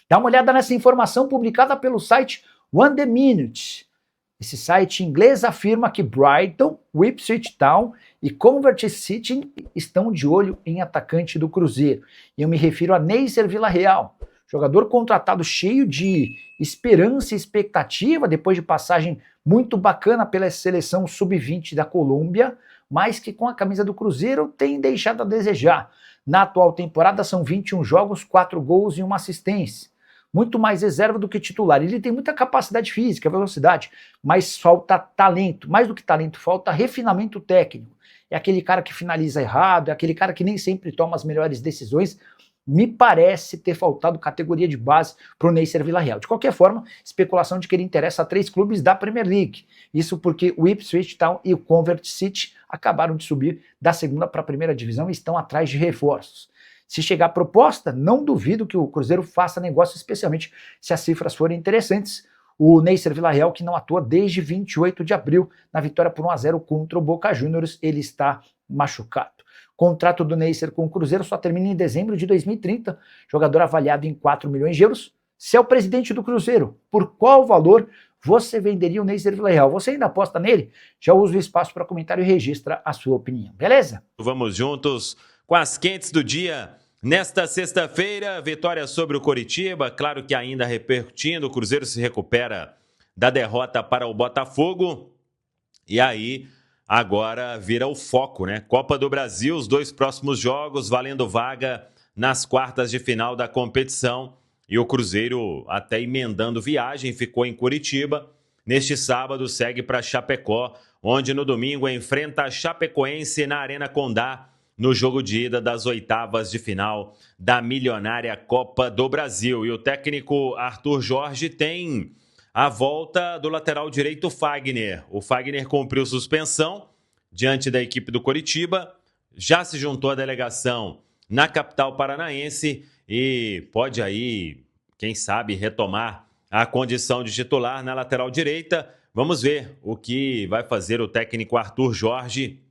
Dá uma olhada nessa informação publicada pelo site One The Minute. Esse site inglês afirma que Brighton, Ipswich Town e Coventry City estão de olho em atacante do Cruzeiro. E eu me refiro a Neisser Villarreal, jogador contratado cheio de esperança e expectativa depois de passagem muito bacana pela seleção sub-20 da Colômbia, mas que com a camisa do Cruzeiro tem deixado a desejar. Na atual temporada são 21 jogos, 4 gols e 1 assistência. Muito mais reserva do que titular. Ele tem muita capacidade física, velocidade, mas falta talento. Mais do que talento, falta refinamento técnico. É aquele cara que finaliza errado, é aquele cara que nem sempre toma as melhores decisões. Me parece ter faltado categoria de base para o Neisser Villarreal. De qualquer forma, especulação de que ele interessa a 3 clubes da Premier League. Isso porque o Ipswich Town e o Coventry City acabaram de subir da segunda para a primeira divisão e estão atrás de reforços. Se chegar a proposta, não duvido que o Cruzeiro faça negócio, especialmente se as cifras forem interessantes. O Neisser Villarreal, que não atua desde 28 de abril, na vitória por 1-0 contra o Boca Juniors, ele está machucado. O contrato do Neisser com o Cruzeiro só termina em dezembro de 2030, jogador avaliado em 4 milhões de euros. Se é o presidente do Cruzeiro, por qual valor você venderia o Neisser Villarreal? Você ainda aposta nele? Já usa o espaço para comentário e registra a sua opinião, beleza? Vamos juntos com as quentes do dia. Nesta sexta-feira, vitória sobre o Coritiba, claro que ainda repercutindo, o Cruzeiro se recupera da derrota para o Botafogo. E aí, agora vira o foco, né? Copa do Brasil, os 2 próximos jogos, valendo vaga nas quartas de final da competição. E o Cruzeiro, até emendando viagem, ficou em Curitiba. Neste sábado, segue para Chapecó, onde no domingo enfrenta a Chapecoense na Arena Condá, no jogo de ida das oitavas de final da milionária Copa do Brasil. E o técnico Arthur Jorge tem a volta do lateral direito Fagner. O Fagner cumpriu suspensão diante da equipe do Coritiba, já se juntou à delegação na capital paranaense e pode aí, quem sabe, retomar a condição de titular na lateral direita. Vamos ver o que vai fazer o técnico Arthur Jorge,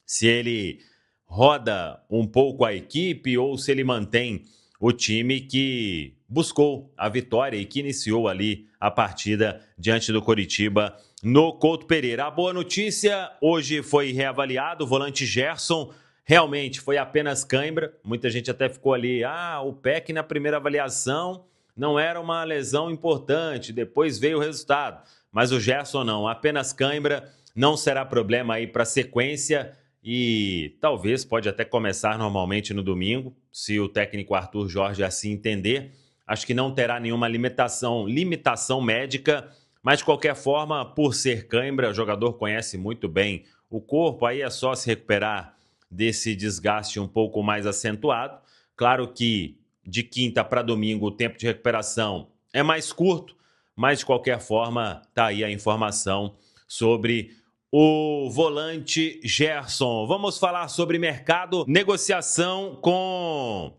se ele roda um pouco a equipe ou se ele mantém o time que buscou a vitória e que iniciou ali a partida diante do Coritiba no Couto Pereira. A boa notícia, hoje foi reavaliado o volante Gerson, realmente foi apenas cãibra, muita gente até ficou ali, o PEC na primeira avaliação não era uma lesão importante, depois veio o resultado, mas o Gerson não, apenas cãibra, não será problema aí para a sequência. E talvez pode até começar normalmente no domingo, se o técnico Arthur Jorge assim entender. Acho que não terá nenhuma limitação médica, mas de qualquer forma, por ser cãibra, o jogador conhece muito bem o corpo, aí é só se recuperar desse desgaste um pouco mais acentuado. Claro que de quinta para domingo o tempo de recuperação é mais curto, mas de qualquer forma está aí a informação sobre o volante Gerson. Vamos falar sobre mercado, negociação com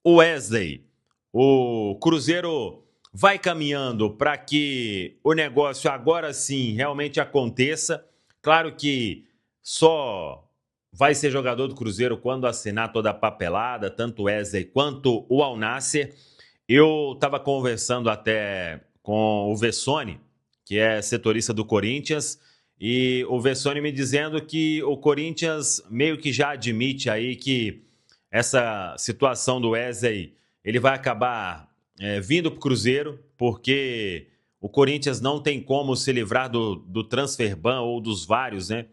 o Wesley. O Cruzeiro vai caminhando para que o negócio agora sim realmente aconteça. Claro que só vai ser jogador do Cruzeiro quando assinar toda a papelada, tanto o Wesley quanto o Al Nassr. Eu estava conversando até com o Vessone, que é setorista do Corinthians, e o Vessone me dizendo que o Corinthians meio que já admite aí que essa situação do Wesley, ele vai acabar vindo para o Cruzeiro, porque o Corinthians não tem como se livrar do transfer ban ou dos vários, né,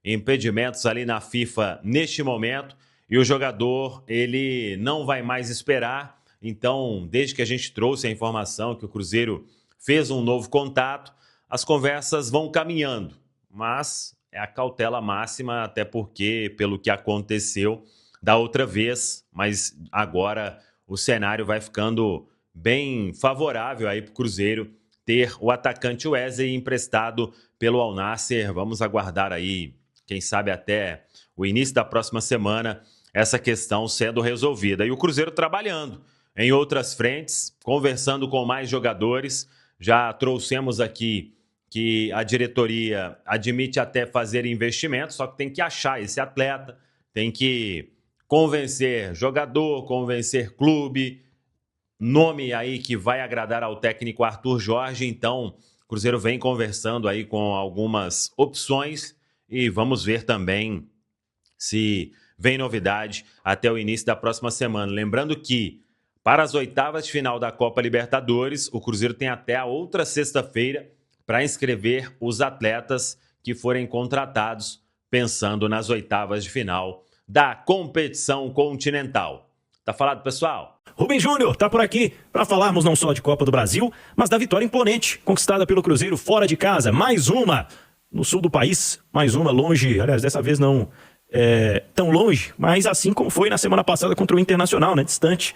impedimentos ali na FIFA neste momento, e o jogador, ele não vai mais esperar. Então, desde que a gente trouxe a informação que o Cruzeiro fez um novo contato, as conversas vão caminhando, mas é a cautela máxima, até porque, pelo que aconteceu da outra vez, mas agora o cenário vai ficando bem favorável aí para o Cruzeiro ter o atacante Wesley emprestado pelo Al Nassr. Vamos aguardar aí, quem sabe até o início da próxima semana, essa questão sendo resolvida. E o Cruzeiro trabalhando em outras frentes, conversando com mais jogadores. Já trouxemos aqui que a diretoria admite até fazer investimentos, só que tem que achar esse atleta, tem que convencer jogador, convencer clube, nome aí que vai agradar ao técnico Arthur Jorge, então o Cruzeiro vem conversando aí com algumas opções e vamos ver também se vem novidade até o início da próxima semana. Lembrando que para as oitavas de final da Copa Libertadores, o Cruzeiro tem até a outra sexta-feira para inscrever os atletas que forem contratados pensando nas oitavas de final da competição continental. Tá falado, pessoal? Rubem Júnior tá por aqui para falarmos não só de Copa do Brasil, mas da vitória imponente conquistada pelo Cruzeiro fora de casa. Mais uma no sul do país, mais uma longe, aliás, dessa vez não tão longe, mas assim como foi na semana passada contra o Internacional, né? Distante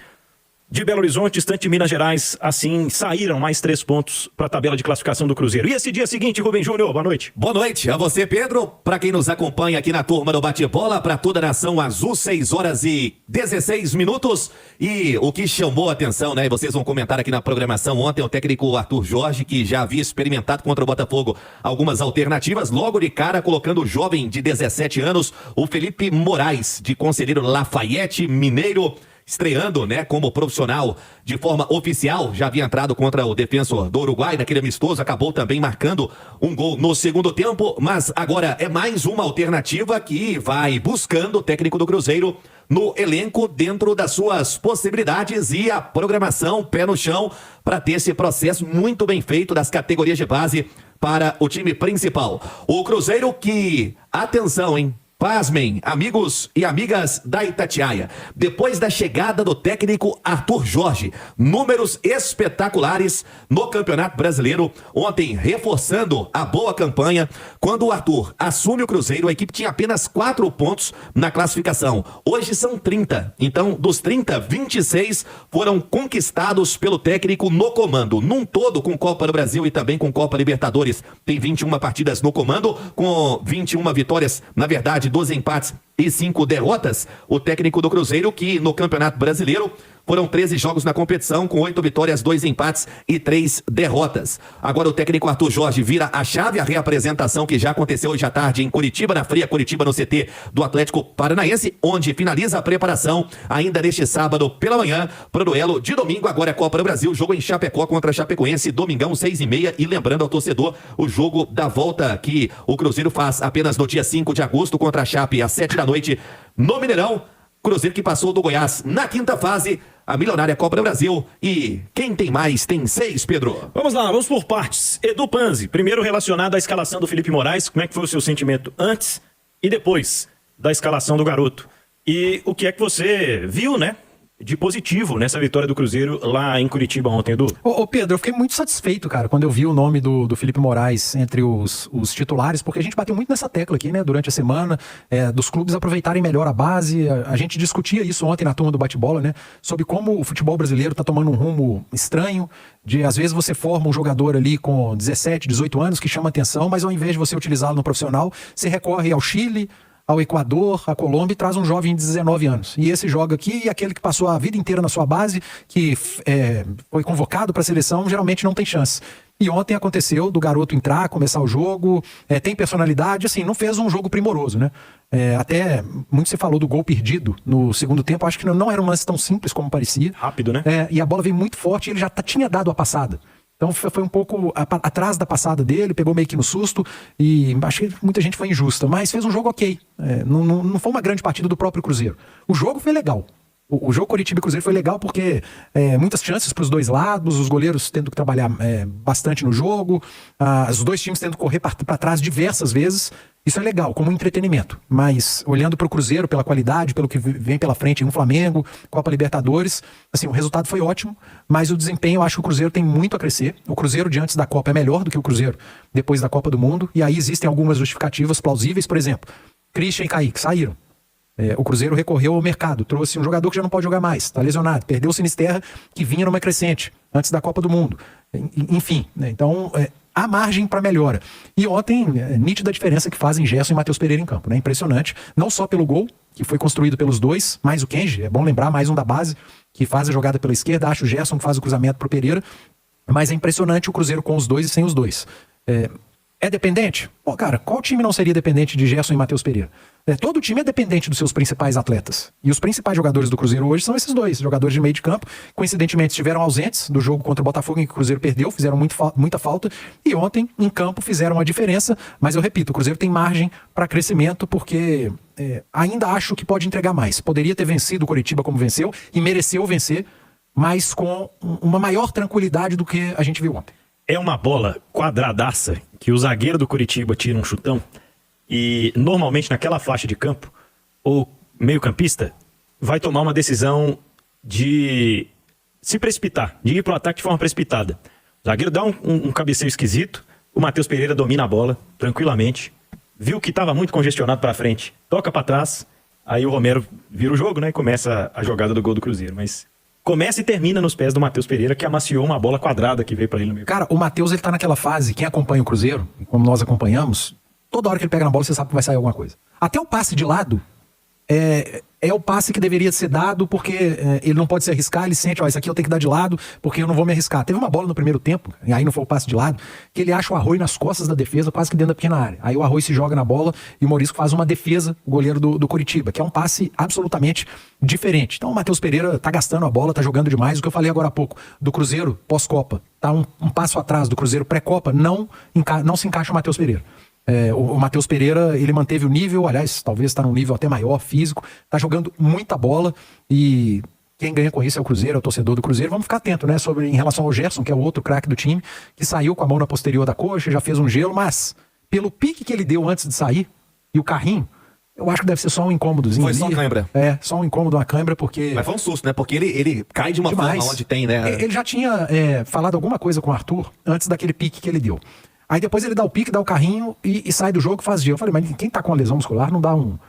de Belo Horizonte, distante de Minas Gerais, assim saíram mais 3 pontos para a tabela de classificação do Cruzeiro. E esse dia seguinte, Rubem Júnior, boa noite. Boa noite a você, Pedro. Para quem nos acompanha aqui na turma do Bate-Bola, para toda a nação azul, 6h16. E o que chamou a atenção, né? E vocês vão comentar aqui na programação ontem, o técnico Arthur Jorge, que já havia experimentado contra o Botafogo algumas alternativas, logo de cara colocando o jovem de 17 anos, o Felipe Moraes, de Conselheiro Lafayette Mineiro, estreando, né, como profissional de forma oficial. Já havia entrado contra o Defensor do Uruguai naquele amistoso, acabou também marcando um gol no segundo tempo, mas agora é mais uma alternativa que vai buscando o técnico do Cruzeiro no elenco dentro das suas possibilidades e a programação pé no chão para ter esse processo muito bem feito das categorias de base para o time principal. O Cruzeiro que, atenção, hein? Pasmem, amigos e amigas da Itatiaia. Depois da chegada do técnico Arthur Jorge, números espetaculares no Campeonato Brasileiro. Ontem, reforçando a boa campanha. Quando o Arthur assume o Cruzeiro, a equipe tinha apenas 4 pontos na classificação. Hoje são 30. Então, dos 30, 26 foram conquistados pelo técnico no comando. Num todo, com Copa do Brasil e também com Copa Libertadores. Tem 21 partidas no comando, com 21 vitórias, na verdade, 12 empates e 5 derrotas. O técnico do Cruzeiro, que no Campeonato Brasileiro foram 13 jogos na competição, com 8 vitórias, 2 empates e 3 derrotas. Agora o técnico Arthur Jorge vira a chave, a reapresentação que já aconteceu hoje à tarde em Curitiba, na Fria Curitiba, no CT do Atlético Paranaense, onde finaliza a preparação ainda neste sábado pela manhã para o duelo de domingo. Agora é Copa do Brasil, jogo em Chapecó contra a Chapecoense, domingão, 6h30. E lembrando ao torcedor, o jogo da volta que o Cruzeiro faz apenas no dia 5 de agosto contra a Chape, às 7 da noite, no Mineirão. Cruzeiro que passou do Goiás na quinta fase, a milionária Copa do Brasil. E quem tem mais tem 6, Pedro. Vamos lá, vamos por partes. Edu Panzi, primeiro relacionado à escalação do Felipe Moraes, como é que foi o seu sentimento antes e depois da escalação do garoto? E o que é que você viu, né, de positivo nessa vitória do Cruzeiro lá em Curitiba ontem, Edu? Ô Pedro, eu fiquei muito satisfeito, cara, quando eu vi o nome do Felipe Moraes entre os titulares, porque a gente bateu muito nessa tecla aqui, né, durante a semana, dos clubes aproveitarem melhor a base. A gente discutia isso ontem na turma do bate-bola, né, sobre como o futebol brasileiro tá tomando um rumo estranho, de às vezes você forma um jogador ali com 17, 18 anos que chama atenção, mas ao invés de você utilizá-lo no profissional, você recorre ao Chile, ao Equador, à Colômbia, e traz um jovem de 19 anos. E esse joga aqui, e aquele que passou a vida inteira na sua base, que foi convocado para a seleção, geralmente não tem chance. E ontem aconteceu do garoto entrar, começar o jogo, tem personalidade, assim, não fez um jogo primoroso, né? Até muito se falou do gol perdido no segundo tempo, acho que não era um lance tão simples como parecia. Rápido, né? E a bola veio muito forte, e ele já tinha dado a passada. Então foi um pouco atrás da passada dele, pegou meio que no susto, e achei que muita gente foi injusta, mas fez um jogo ok. Não foi uma grande partida do próprio Cruzeiro. O jogo foi legal. O jogo Coritiba e Cruzeiro foi legal porque muitas chances para os dois lados, os goleiros tendo que trabalhar bastante no jogo, os dois times tendo que correr para trás diversas vezes. Isso é legal, como entretenimento. Mas olhando para o Cruzeiro, pela qualidade, pelo que vem pela frente no Flamengo, Copa Libertadores, assim, o resultado foi ótimo, mas o desempenho, eu acho que o Cruzeiro tem muito a crescer. O Cruzeiro de antes da Copa é melhor do que o Cruzeiro depois da Copa do Mundo, e aí existem algumas justificativas plausíveis. Por exemplo, Christian e Kaique saíram. O Cruzeiro recorreu ao mercado, trouxe um jogador que já não pode jogar mais, está lesionado, perdeu o Sinisterra, que vinha numa crescente antes da Copa do Mundo. Enfim, né? Então há margem para melhora. E ontem, nítida a diferença que fazem Gerson e Matheus Pereira em campo, né? Impressionante, não só pelo gol, que foi construído pelos dois, mais o Kenji, é bom lembrar, mais um da base, que faz a jogada pela esquerda, acho o Gerson que faz o cruzamento para o Pereira, mas é impressionante o Cruzeiro com os dois e sem os dois. É dependente? Pô, cara, qual time não seria dependente de Gerson e Matheus Pereira? Todo time é dependente dos seus principais atletas. E os principais jogadores do Cruzeiro hoje são esses dois, jogadores de meio de campo. Coincidentemente, estiveram ausentes do jogo contra o Botafogo, em que o Cruzeiro perdeu, fizeram muita falta. E ontem, em campo, fizeram a diferença. Mas eu repito, o Cruzeiro tem margem para crescimento, porque ainda acho que pode entregar mais. Poderia ter vencido o Coritiba como venceu, e mereceu vencer, mas com uma maior tranquilidade do que a gente viu ontem. É uma bola quadradaça que o zagueiro do Coritiba tira um chutão e normalmente naquela faixa de campo o meio-campista vai tomar uma decisão de se precipitar, de ir para o ataque de forma precipitada. O zagueiro dá um cabeceio esquisito, o Matheus Pereira domina a bola tranquilamente, viu que estava muito congestionado para frente, toca para trás, aí o Romero vira o jogo, né, e começa a jogada do gol do Cruzeiro, mas começa e termina nos pés do Matheus Pereira, que amaciou uma bola quadrada que veio para ele no meio. Cara, o Matheus, ele tá naquela fase, quem acompanha o Cruzeiro, como nós acompanhamos, toda hora que ele pega na bola, você sabe que vai sair alguma coisa. Até o passe de lado é o passe que deveria ser dado, porque ele não pode se arriscar, ele sente, ó, isso aqui eu tenho que dar de lado, porque eu não vou me arriscar. Teve uma bola no primeiro tempo, e aí não foi o passe de lado, que ele acha o Arroio nas costas da defesa, quase que dentro da pequena área. Aí o Arroio se joga na bola e o Morisco faz uma defesa, o goleiro do Coritiba, que é um passe absolutamente diferente. Então o Matheus Pereira tá gastando a bola, tá jogando demais. O que eu falei agora há pouco, do Cruzeiro pós-Copa, tá um passo atrás do Cruzeiro pré-Copa, não se encaixa o Matheus Pereira. O Matheus Pereira, ele manteve o nível, aliás, talvez está num nível até maior, físico, tá jogando muita bola e quem ganha com isso é o Cruzeiro, é o torcedor do Cruzeiro. Vamos ficar atento, né, em relação ao Gerson, que é o outro craque do time, que saiu com a mão na posterior da coxa, já fez um gelo, mas pelo pique que ele deu antes de sair e o carrinho, eu acho que deve ser só um incômodozinho. Foi só uma cãibra. Só um incômodo, uma cãibra, porque... Mas foi um susto, né? Porque ele cai de uma forma onde tem, né? Ele já tinha falado alguma coisa com o Arthur antes daquele pique que ele deu. Aí depois ele dá o pique, dá o carrinho e sai do jogo e faz gelo. Eu falei, mas quem tá com uma lesão muscular não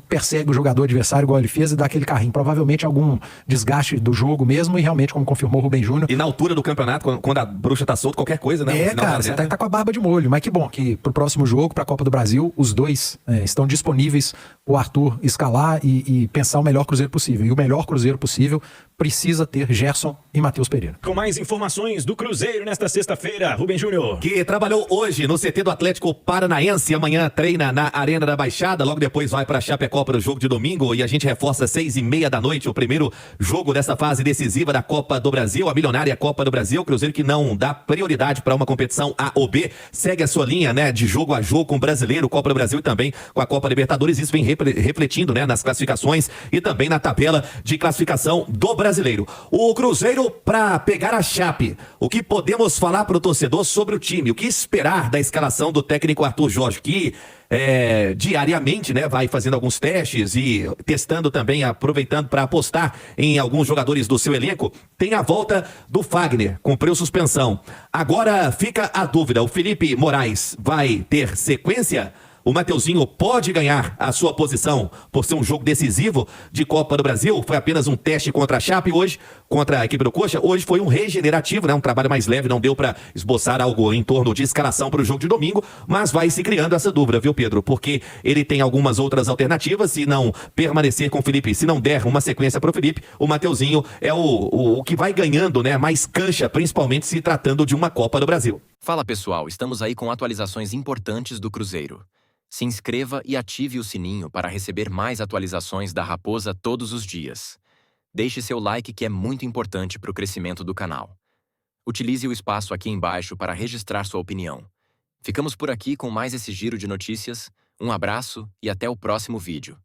persegue o jogador adversário igual ele fez e dá aquele carrinho. Provavelmente algum desgaste do jogo mesmo, e realmente, como confirmou o Rubem Júnior... E na altura do campeonato, quando a bruxa tá solta, qualquer coisa, né? Cara, você tá com a barba de molho. Mas que bom que pro próximo jogo, pra Copa do Brasil, os dois estão disponíveis, o Arthur escalar e pensar o melhor Cruzeiro possível. E o melhor Cruzeiro possível precisa ter Gerson e Matheus Pereira. Com mais informações do Cruzeiro nesta sexta-feira, Rubem Júnior. Que trabalhou hoje no CT do Atlético Paranaense, amanhã treina na Arena da Baixada, logo depois vai para Chapecó para o jogo de domingo, e a gente reforça 6h30 da noite, o primeiro jogo dessa fase decisiva da Copa do Brasil, a milionária Copa do Brasil. Cruzeiro que não dá prioridade para uma competição A ou B, segue a sua linha, né, de jogo a jogo com o Brasileiro, Copa do Brasil e também com a Copa Libertadores. Isso vem refletindo, né, nas classificações e também na tabela de classificação do Brasileiro. O Cruzeiro para pegar a Chape. O que podemos falar para o torcedor sobre o time? O que esperar da escalação do técnico Arthur Jorge, que diariamente, né, vai fazendo alguns testes e testando também, aproveitando para apostar em alguns jogadores do seu elenco. Tem a volta do Fagner, cumpriu suspensão. Agora fica a dúvida, o Felipe Moraes vai ter sequência? O Mateuzinho pode ganhar a sua posição por ser um jogo decisivo de Copa do Brasil? Foi apenas um teste contra a Chape hoje, contra a equipe do Coxa. Hoje foi um regenerativo, né? Um trabalho mais leve, não deu para esboçar algo em torno de escalação para o jogo de domingo, mas vai se criando essa dúvida, viu, Pedro? Porque ele tem algumas outras alternativas. Se não permanecer com o Felipe, se não der uma sequência para o Felipe, o Mateuzinho é o que vai ganhando, né, mais cancha, principalmente se tratando de uma Copa do Brasil. Fala pessoal, estamos aí com atualizações importantes do Cruzeiro. Se inscreva e ative o sininho para receber mais atualizações da Raposa todos os dias. Deixe seu like, que é muito importante para o crescimento do canal. Utilize o espaço aqui embaixo para registrar sua opinião. Ficamos por aqui com mais esse giro de notícias. Um abraço e até o próximo vídeo.